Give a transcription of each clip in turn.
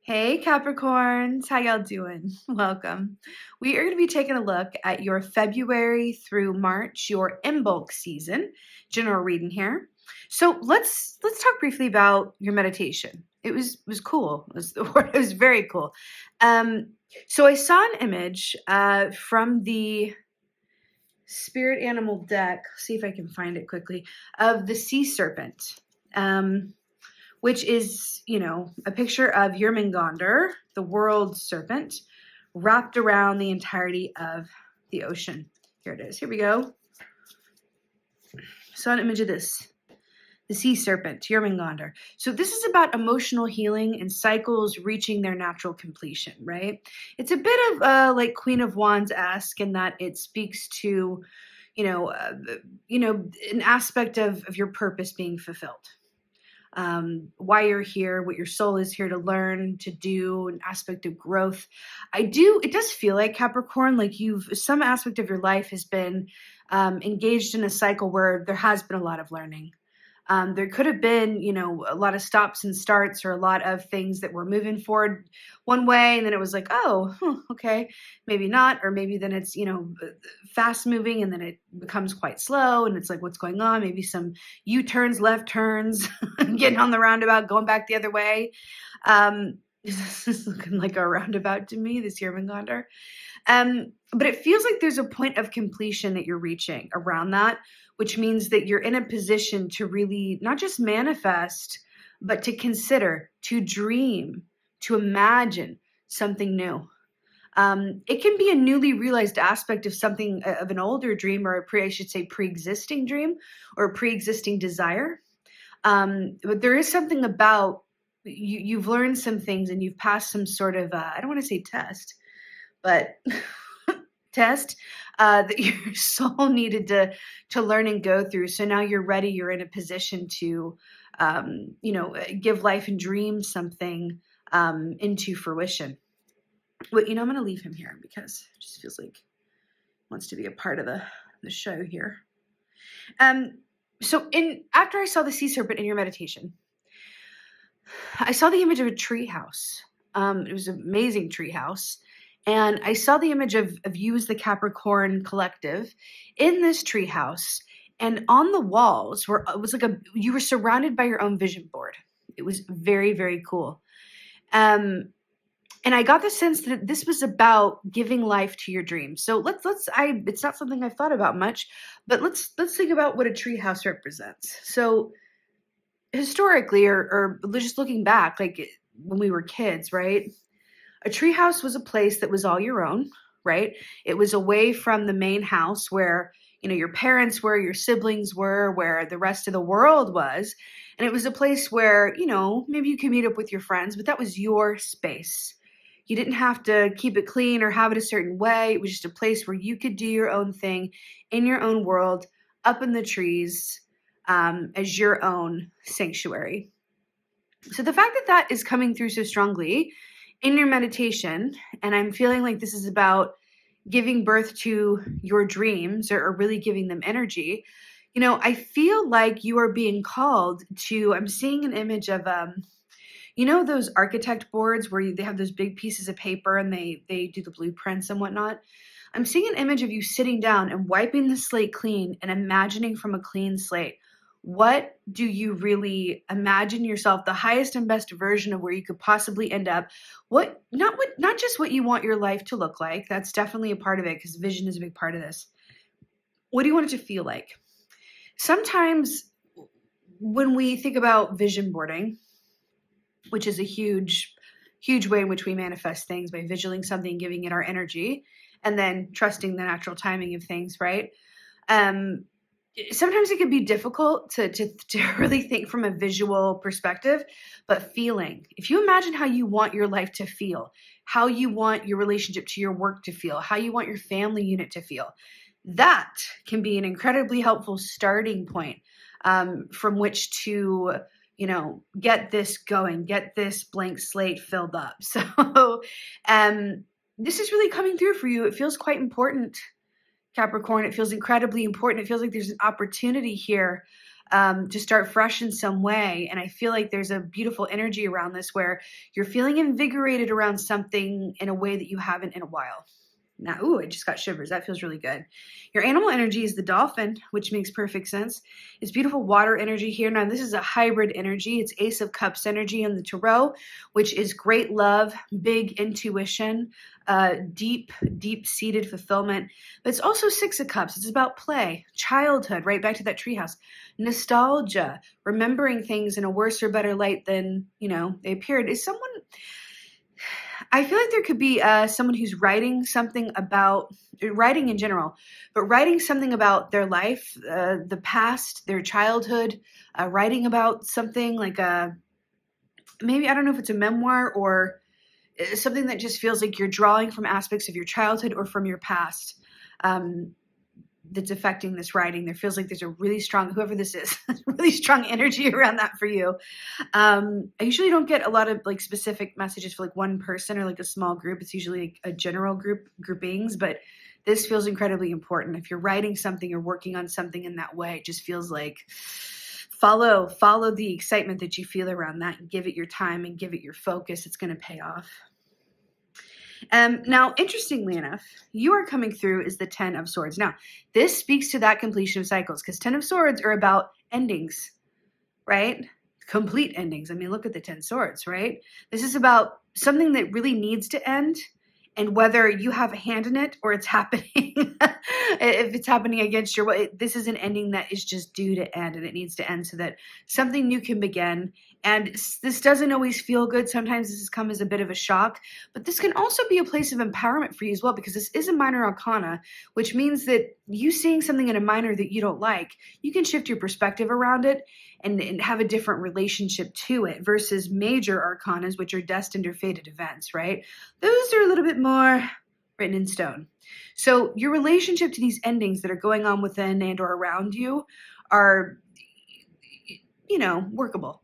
Hey Capricorns, how y'all doing? Welcome. We are going to be taking a look at your February through March, your Imbolc season, general reading here. So let's talk briefly about your meditation. It was cool. It was the word. It was very cool. Um, so I saw an image from the spirit animal deck. See if I can find it quickly, of the sea serpent. Which is, a picture of Jormungandr, the world serpent, wrapped around the entirety of the ocean. Here it is. Here we go. Saw an image of this, the sea serpent, Jormungandr. So this is about emotional healing and cycles reaching their natural completion, right? It's a bit of like Queen of Wands-esque in that it speaks to, an aspect of your purpose being fulfilled. Why you're here, what your soul is here to learn, to do, an aspect of growth. It does feel like Capricorn, like some aspect of your life has been engaged in a cycle where there has been a lot of learning. There could have been, a lot of stops and starts or a lot of things that were moving forward one way. And then it was like, oh, okay, maybe not. Or maybe then it's, fast moving and then it becomes quite slow. And it's like, what's going on? Maybe some U-turns, left turns, getting on the roundabout, going back the other way. This is looking like a roundabout to me, this Jormungandr. But it feels like there's a point of completion that you're reaching around that, which means that you're in a position to really not just manifest, but to consider, to dream, to imagine something new. It can be a newly realized aspect of something of an older dream, or I should say pre-existing dream or a pre-existing desire. But there is something about you've learned some things and you've passed some sort of, I don't want to say test, but test that your soul needed to learn and go through. So now you're ready. You're in a position to, give life and dream something into fruition. But, I'm going to leave him here because it just feels like he wants to be a part of the show here. So after I saw the sea serpent in your meditation, I saw the image of a treehouse. It was an amazing treehouse. And I saw the image of you as the Capricorn collective in this treehouse. And on the walls you were surrounded by your own vision board. It was very, very cool. And I got the sense that this was about giving life to your dreams. So it's not something I've thought about much, but let's think about what a treehouse represents. So historically, or just looking back, like when we were kids, right? A treehouse was a place that was all your own, right? It was away from the main house where, your parents were, your siblings were, where the rest of the world was. And it was a place where, maybe you could meet up with your friends, but that was your space. You didn't have to keep it clean or have it a certain way. It was just a place where you could do your own thing in your own world, up in the trees, as your own sanctuary. So the fact that that is coming through so strongly in your meditation, and I'm feeling like this is about giving birth to your dreams or really giving them energy, I feel like you are being called to, I'm seeing an image of, those architect boards where they have those big pieces of paper and they do the blueprints and whatnot. I'm seeing an image of you sitting down and wiping the slate clean and imagining from a clean slate. What do you really imagine yourself, the highest and best version of where you could possibly end up? Not just what you want your life to look like. That's definitely a part of it because vision is a big part of this. What do you want it to feel like? Sometimes when we think about vision boarding, which is a huge, huge way in which we manifest things by visualizing something, giving it our energy, and then trusting the natural timing of things, right? Sometimes it can be difficult to really think from a visual perspective, but feeling. If you imagine how you want your life to feel, how you want your relationship to your work to feel, how you want your family unit to feel, that can be an incredibly helpful starting point from which to, get this going, get this blank slate filled up. So this is really coming through for you. It feels quite important, Capricorn. It feels incredibly important. It feels like there's an opportunity here to start fresh in some way. And I feel like there's a beautiful energy around this where you're feeling invigorated around something in a way that you haven't in a while. Now, ooh, I just got shivers. That feels really good. Your animal energy is the dolphin, which makes perfect sense. It's beautiful water energy here. Now, this is a hybrid energy. It's Ace of Cups energy in the Tarot, which is great love, big intuition, deep-seated fulfillment. But it's also Six of Cups. It's about play, childhood, right back to that treehouse. Nostalgia, remembering things in a worse or better light than, they appeared. Is someone... I feel like there could be someone who's writing something about writing in general, but writing something about their life, the past, their childhood, writing about something like maybe, I don't know if it's a memoir or something that just feels like you're drawing from aspects of your childhood or from your past. That's affecting this writing. There feels like there's a really strong, whoever this is, really strong energy around that for you. I usually don't get a lot of like specific messages for like one person or like a small group. It's usually like a general groupings, but this feels incredibly important. If you're writing something or working on something in that way, it just feels like follow the excitement that you feel around that and give it your time and give it your focus. It's going to pay off. Now, interestingly enough, you are coming through is the 10 of Swords. Now, this speaks to that completion of cycles because 10 of Swords are about endings, right? Complete endings. I mean, look at the 10 Swords, right? This is about something that really needs to end, and whether you have a hand in it or it's happening, if it's happening against your will, this is an ending that is just due to end, and it needs to end so that something new can begin. And this doesn't always feel good. Sometimes this has come as a bit of a shock, but this can also be a place of empowerment for you as well, because this is a minor arcana, which means that you seeing something in a minor that you don't like, you can shift your perspective around it and have a different relationship to it versus major arcanas, which are destined or fated events, right? Those are a little bit more written in stone. So your relationship to these endings that are going on within and or around you are, workable.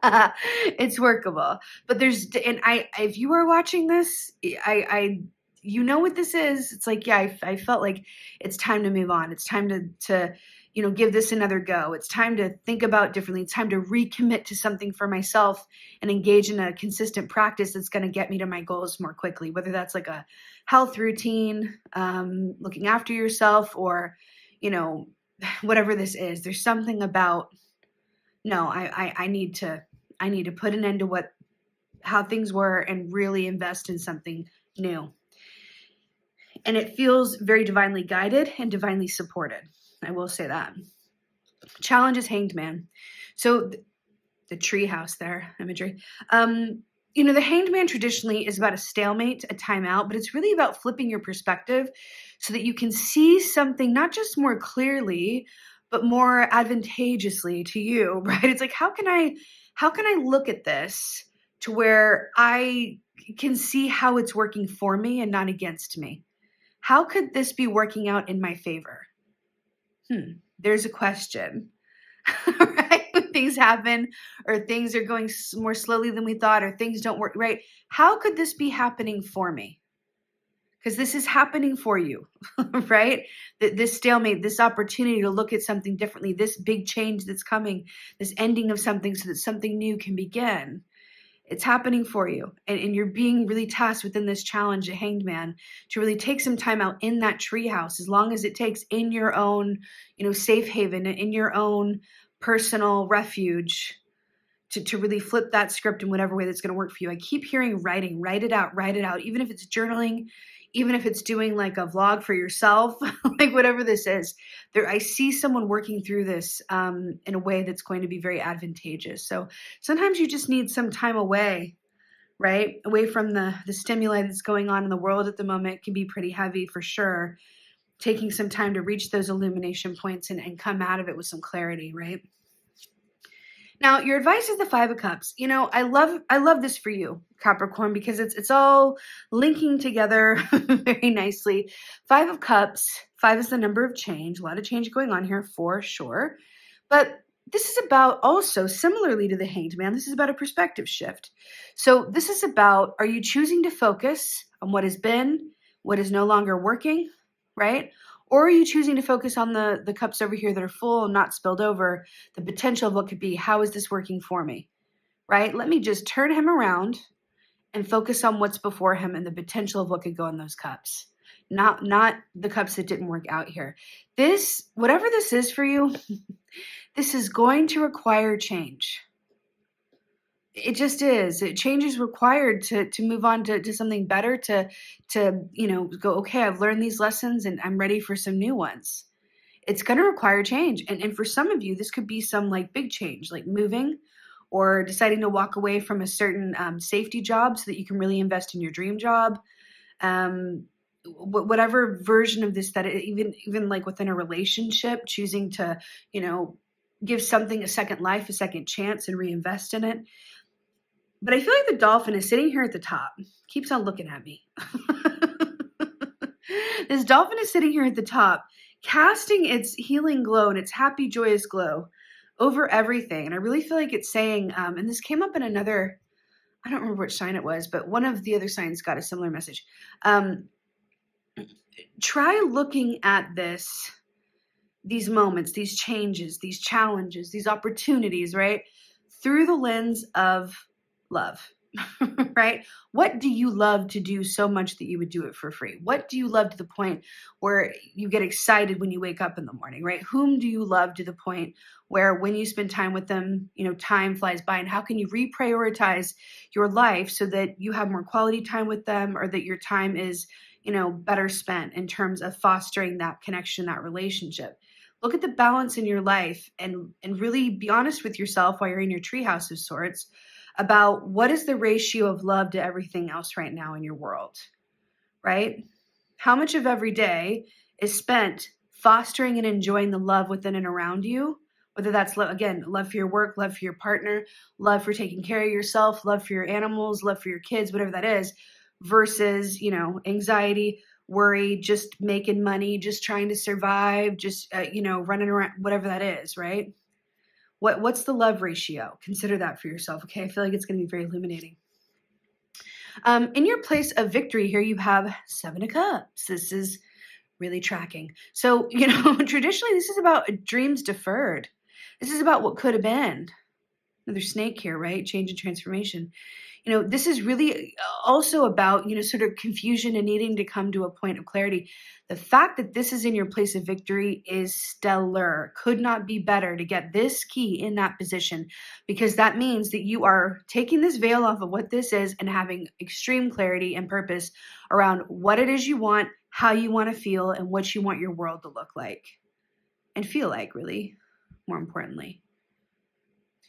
It's workable, but if you are watching this, you know what this is. It's like, yeah, I felt like it's time to move on. It's time to give this another go. It's time to think about differently. It's time to recommit to something for myself and engage in a consistent practice that's going to get me to my goals more quickly, whether that's like a health routine, looking after yourself, or, whatever this is. There's something about, no, I need to put an end to how things were and really invest in something new. And it feels very divinely guided and divinely supported. I will say that. Challenge is Hanged Man. So the treehouse there, imagery. The Hanged Man traditionally is about a stalemate, a timeout, but it's really about flipping your perspective so that you can see something not just more clearly, but more advantageously to you, right? It's like, how can I look at this to where I can see how it's working for me and not against me? How could this be working out in my favor? There's a question, right? When things happen or things are going more slowly than we thought or things don't work, right? How could this be happening for me? Because this is happening for you, right? This stalemate, this opportunity to look at something differently, this big change that's coming, this ending of something so that something new can begin. It's happening for you. And you're being really tasked within this challenge, a Hanged Man, to really take some time out in that treehouse, as long as it takes, in your own, safe haven, in your own personal refuge, to really flip that script in whatever way that's going to work for you. I keep hearing writing, write it out, even if it's journaling, even if it's doing like a vlog for yourself, like whatever this is. I see someone working through this in a way that's going to be very advantageous. So sometimes you just need some time away, right? Away from the stimuli that's going on in the world at the moment. It can be pretty heavy for sure. Taking some time to reach those illumination points and come out of it with some clarity, right? Now, your advice is the 5 of Cups. I love this for you, Capricorn, because it's all linking together very nicely. 5 of Cups, 5 is the number of change. A lot of change going on here for sure. But this is about also, similarly to the Hanged Man, this is about a perspective shift. So this is about, are you choosing to focus on what has been, what is no longer working, right? Or are you choosing to focus on the cups over here that are full and not spilled over, the potential of what could be? How is this working for me? Right? Let me just turn him around and focus on what's before him and the potential of what could go in those cups. Not the cups that didn't work out here. This, whatever this is for you, this is going to require change. It just is. Change is required to move on to something better, to go, okay, I've learned these lessons and I'm ready for some new ones. It's going to require change. And for some of you, this could be some like big change, like moving or deciding to walk away from a certain safety job so that you can really invest in your dream job. Whatever version of this, that even like within a relationship, choosing to, give something a second life, a second chance, and reinvest in it. But I feel like the dolphin is sitting here at the top, keeps on looking at me. This dolphin is sitting here at the top, casting its healing glow and its happy, joyous glow over everything. And I really feel like it's saying, and this came up in another, I don't remember which sign it was, but one of the other signs got a similar message. Try looking at these moments, these changes, these challenges, these opportunities, right? Through the lens of love, right? What do you love to do so much that you would do it for free? What do you love to the point where you get excited when you wake up in the morning, right? Whom do you love to the point where when you spend time with them, time flies by? And how can you reprioritize your life so that you have more quality time with them, or that your time is, better spent in terms of fostering that connection, that relationship? Look at the balance in your life and really be honest with yourself while you're in your treehouse of sorts about what is the ratio of love to everything else right now in your world, right? How much of every day is spent fostering and enjoying the love within and around you, whether that's, again, love for your work, love for your partner, love for taking care of yourself, love for your animals, love for your kids, whatever that is, versus, anxiety, worry, just making money, just trying to survive, just, running around, whatever that is, right? What's the love ratio? Consider that for yourself, okay? I feel like it's going to be very illuminating. In your place of victory here, you have 7 of Cups. This is really tracking. So, traditionally, this is about dreams deferred. This is about what could have been. Another snake here, right? Change and transformation. This is really also about, sort of confusion and needing to come to a point of clarity. The fact that this is in your place of victory is stellar. Could not be better to get this key in that position, because that means that you are taking this veil off of what this is and having extreme clarity and purpose around what it is you want, how you want to feel, and what you want your world to look like and feel like, really, more importantly.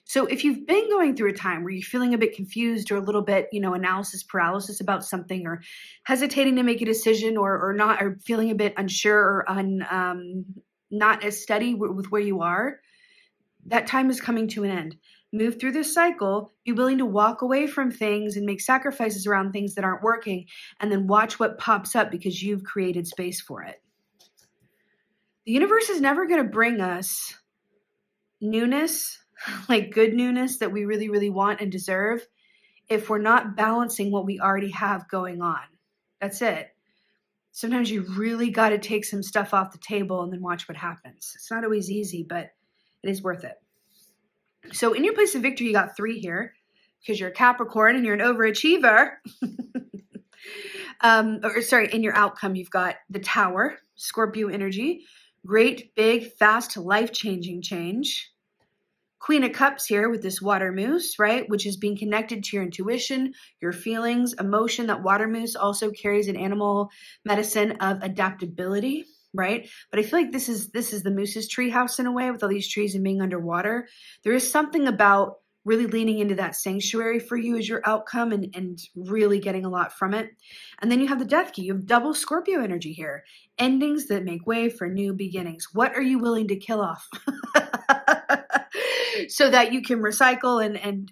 So if you've been going through a time where you're feeling a bit confused or a little bit, analysis paralysis about something, or hesitating to make a decision, or not, or feeling a bit unsure or not as steady with where you are, that time is coming to an end. Move through this cycle, be willing to walk away from things and make sacrifices around things that aren't working, and then watch what pops up because you've created space for it. The universe is never going to bring us newness, like good newness that we really, really want and deserve, if we're not balancing what we already have going on. That's it. Sometimes you really got to take some stuff off the table and then watch what happens. It's not always easy, but it is worth it. So in your place of victory, you got 3 here because you're a Capricorn and you're an overachiever. In your outcome, you've got the Tower, Scorpio energy, great, big, fast, life-changing change. Queen of Cups here with this water moose, right? Which is being connected to your intuition, your feelings, emotion. That water moose also carries an animal medicine of adaptability, right? But I feel like this is the moose's treehouse in a way, with all these trees and being underwater. There is something about really leaning into that sanctuary for you as your outcome and really getting a lot from it. And then you have the Death Key. You have double Scorpio energy here. Endings that make way for new beginnings. What are you willing to kill off? So that you can recycle and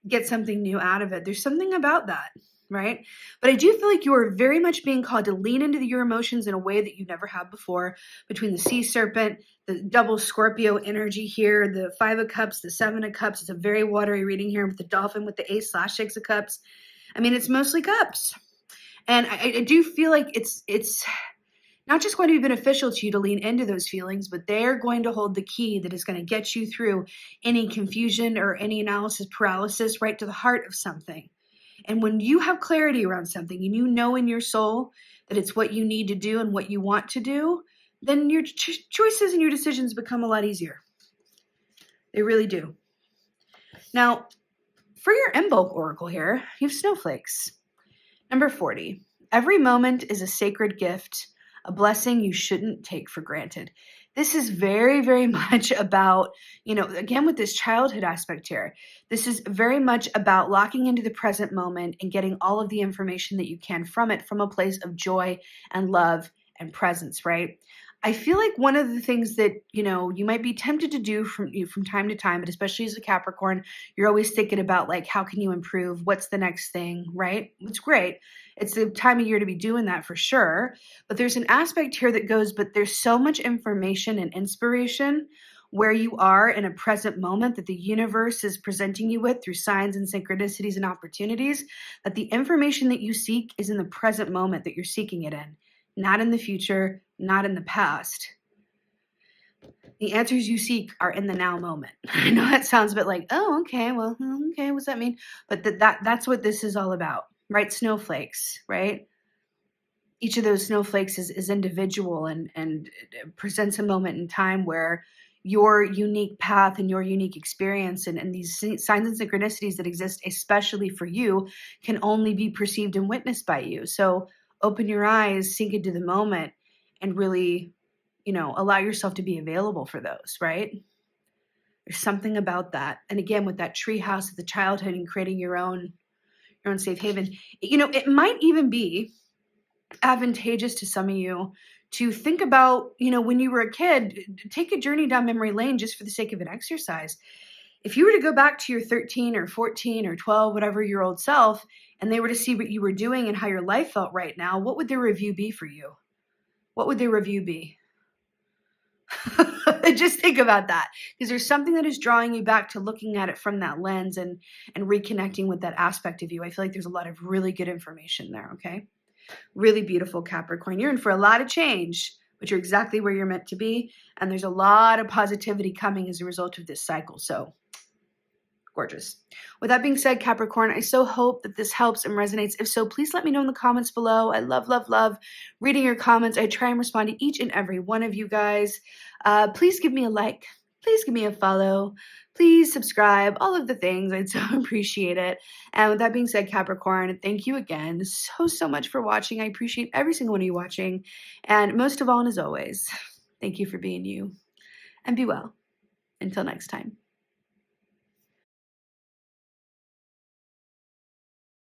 get something new out of it. There's something about that, right? But I do feel like you are very much being called to lean into your emotions in a way that you never have before. Between the Sea Serpent, the double Scorpio energy here, the 5 of Cups, the 7 of Cups. It's a very watery reading here with the Dolphin, with the Ace/6 of Cups. I mean, it's mostly Cups. And I do feel like it's not just going to be beneficial to you to lean into those feelings, but they're going to hold the key that is going to get you through any confusion or any analysis paralysis right to the heart of something. And when you have clarity around something and you know in your soul that it's what you need to do and what you want to do, then your choices and your decisions become a lot easier. They really do. Now, for your Imbolc oracle here, you have snowflakes. Number 40. Every moment is a sacred gift, a blessing you shouldn't take for granted. This is very, very much about, again, with this childhood aspect here, this is very much about locking into the present moment and getting all of the information that you can from it from a place of joy and love and presence, right? I feel like one of the things that, you might be tempted to do from time to time, but especially as a Capricorn, you're always thinking about like, how can you improve? What's the next thing, right? It's great. It's the time of year to be doing that for sure. But there's an aspect here that goes, but there's so much information and inspiration where you are in a present moment that the universe is presenting you with through signs and synchronicities and opportunities, that the information that you seek is in the present moment that you're seeking it in, not in the future, not in the past. The answers you seek are in the now moment. I know that sounds a bit like, oh, okay, well, okay, what's that mean? But that's what this is all about, right? Snowflakes, right? Each of those snowflakes is individual and presents a moment in time where your unique path and your unique experience and these signs and synchronicities that exist especially for you can only be perceived and witnessed by you. So open your eyes, sink into the moment, and really, allow yourself to be available for those, right? There's something about that. And again, with that treehouse of the childhood and creating your own safe haven, it might even be advantageous to some of you to think about, when you were a kid, take a journey down memory lane just for the sake of an exercise. If you were to go back to your 13 or 14 or 12, whatever year old self, and they were to see what you were doing and how your life felt right now, what would their review be for you? What would their review be? Just think about that, because there's something that is drawing you back to looking at it from that lens and reconnecting with that aspect of you. I feel like there's a lot of really good information there, okay? Really beautiful, Capricorn. You're in for a lot of change, but you're exactly where you're meant to be, and there's a lot of positivity coming as a result of this cycle, so gorgeous. With that being said, Capricorn, I so hope that this helps and resonates. If so, please let me know in the comments below. I love, love, love reading your comments. I try and respond to each and every one of you guys. Please give me a like. Please give me a follow. Please subscribe. All of the things. I'd so appreciate it. And with that being said, Capricorn, thank you again so, so much for watching. I appreciate every single one of you watching. And most of all, and as always, thank you for being you. And be well. Until next time.